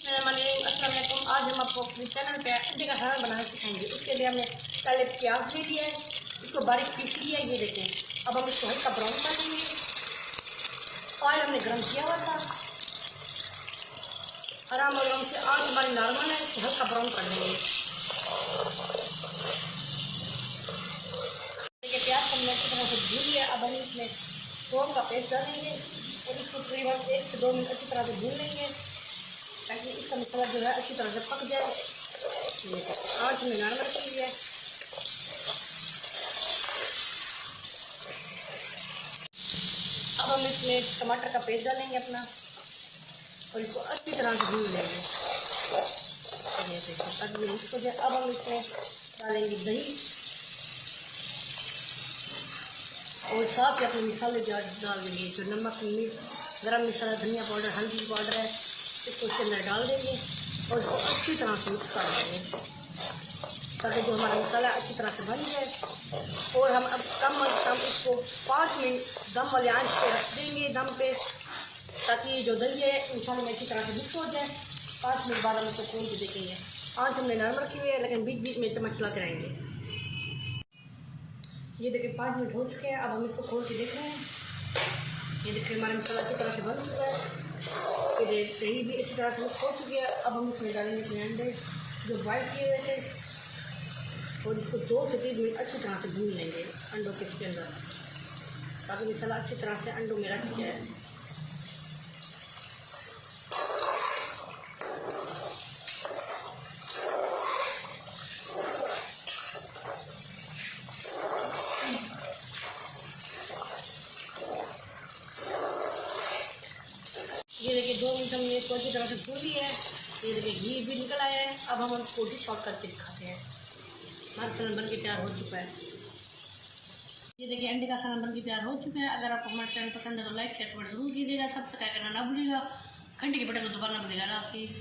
अस्सलाम वालेकुम। आज हम आपको अपने चैनल पे अंडे का सालन बनाना सिखाएंगे। उसके लिए हमने पहले प्याज ले लिया है, इसको बारीक पीस लिया है। ये देखें, अब हम इसको हल्का ब्राउन कर लेंगे। ऑयल हमने गर्म किया हुआ था, आराम आराम से आँच हमारी नॉर्मल है, इसको हल्का ब्राउन कर लेंगे। देखिए प्याज को हमने अच्छी तरह से भून लिया। अब हम इसमें थोम का पेस्ट डालेंगे और इसको तकरीबन 1 से 2 मिनट अच्छी तरह से भून लेंगे ताकि इसका मसाला जो है अच्छी तरह से पक जाए। आँच में नॉर्मल रखी है। अब हम इसमें टमाटर का पेस्ट डालेंगे अपना और इसको अच्छी तरह से भून लेंगे। अब हम इसमें डालेंगे दही और साथ ही अपने मसाले डाल देंगे, जो नमक, मिर्च, गरम मसाला, धनिया पाउडर, हल्दी पाउडर है, इसको उसके अंदर डाल देंगे और इसको अच्छी तरह से मिक्स कर देंगे ताकि जो हमारा मसाला अच्छी तरह से बन जाए। और हम अब कम अज़ कम इसको 5 मिनट दम वाले आंच पे रख देंगे, दम पे, ताकि जो दही है मसाले में अच्छी तरह से मिक्स हो जाए। 5 मिनट बाद हम इसको खोल के देखेंगे। आँच हमने नॉर्मल रखी हुई है, लेकिन बीच बीच में चम्मच चलाते रहेंगे। ये देखिए 5 मिनट हो चुके हैं। अब हम इसको खोल के देख रहे हैं। ये देखिए हमारा मसाला अच्छी तरह से बन चुका है, फिर दही भी अच्छी तरह से मिक्स हो चुकी है। अब हम इसमें डालेंगे अपने अंडे जो बॉइल किए हुए थे और इसको 2 से 3 मिनट अच्छी तरह से भून लेंगे अंडों के इसके अंदर, ताकि मसाला अच्छी तरह से अंडों में रख जाए। ये देखिए 2 मिनट हमने इसको अच्छी तरह से भून लिया है। ये देखिए घी भी निकल आया है। अब हम इसको डिश आउट करके दिखाते हैं। हमारा सालन बन के तैयार हो चुका है। ये देखिए अंडे का सालन बन के तैयार हो चुका है। अगर आपको हमारा चैनल पसंद है तो लाइक शेयर कमेंट जरूर कीजिएगा। सब्सक्राइब करना ना भूलिएगा। घंटी के बटन को दबाना भूलिएगा। अल्लाह हाफिज़।